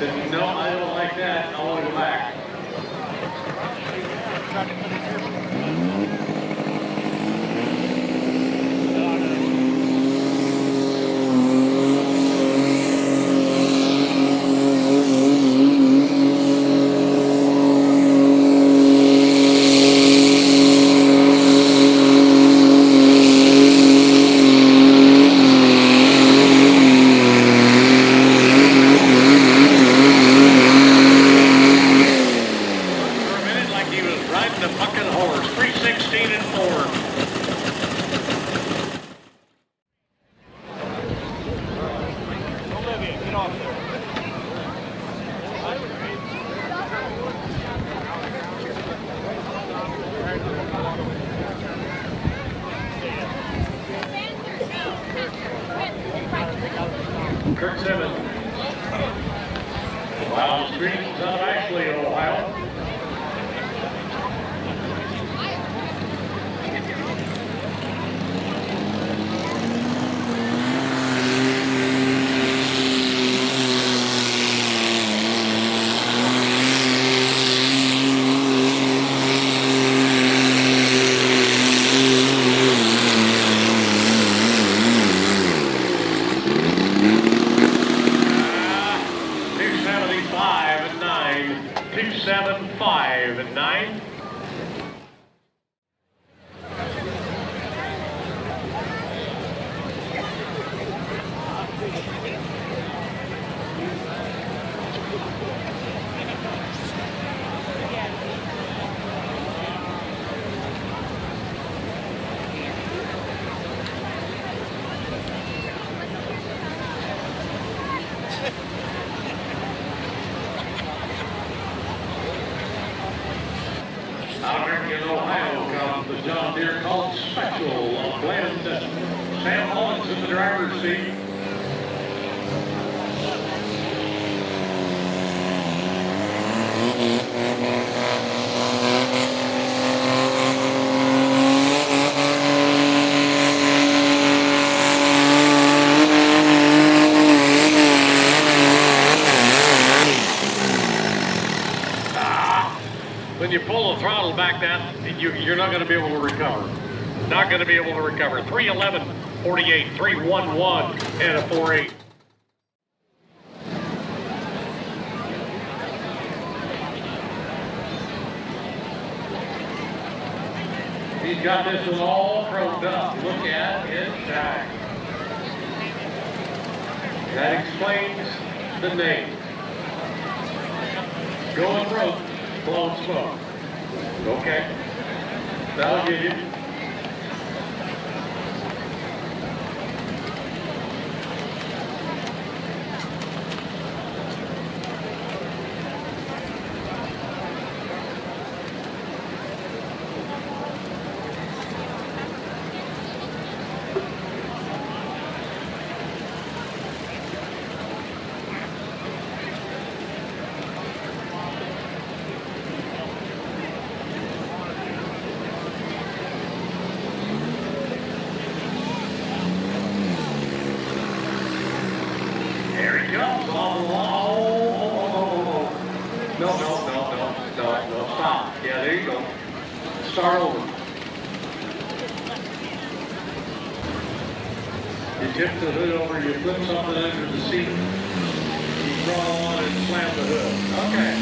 Said, no, I don't like that. I want to go back. Riding a fucking horse, 316 and 4. Olivia, get off there. Kirk Simmons. Wow, streets out of Ashley, Ohio. and 9, 275 and 9. Out here in Ohio comes the John Deere called Special on blend. Sam Holland's in the driver's seat. When you pull the throttle back down, you're not going to be able to recover. Not going to be able to recover. 311, 48, 311, and a 48. He's got this one all chromed up. Look at it shine. That explains the name. Going rope. Blowing smoke. Okay. That'll give you. No, stop. Yeah, there you go. Start over. You tip the hood over, you flip something under the seat, you draw on and slam the hood. Okay.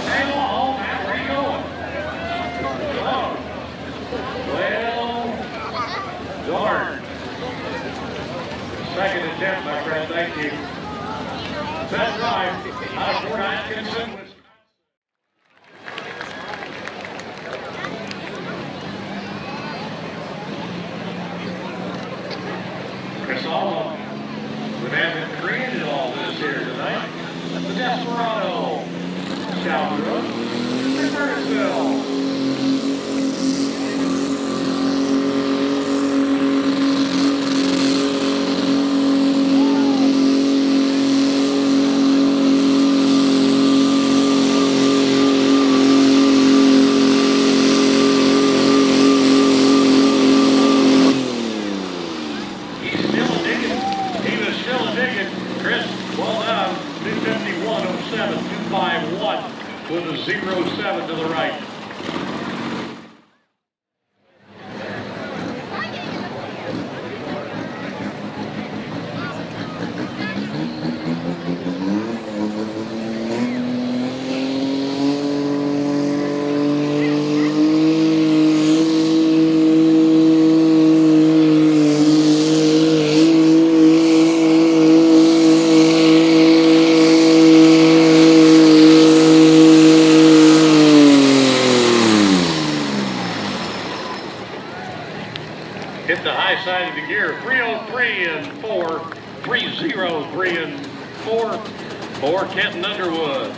Hang on, Well, darn. Second attempt, my friend. Thank you. That's right. Out of Fort Atkinson, Wisconsin. Chris Allen, the man that created all this here tonight, the Desperado, Southbrook, and Burnsville. Chris, well done. 251.07, 251 with a 0.7 to the right. Hit the high side of the gear, 303 and 4, 303 and 4 for Kenton Underwood.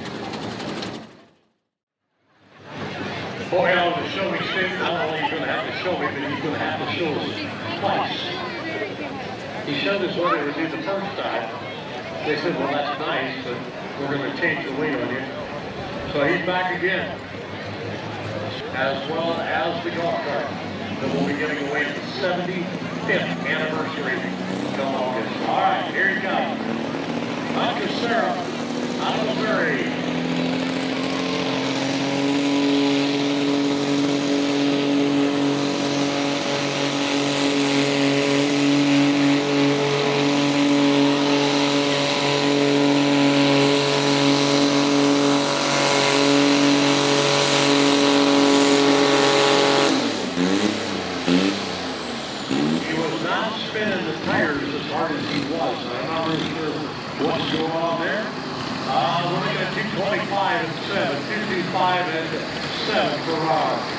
Boy, on the show me stick, not only are you going to have to show me, but he's going to have to show us twice. He showed us what it would do the first time. They said, well, that's nice, but we're going to change the weight on you. So he's back again, as well as the golf cart that we'll be giving away the 75th anniversary come August. All right, here he comes. Dr. Sarah out of Missouri. Spinning the tires as hard as he was. I'm not really sure what's going on there. We're looking at 225 and 7, 225 and 7 for Rob.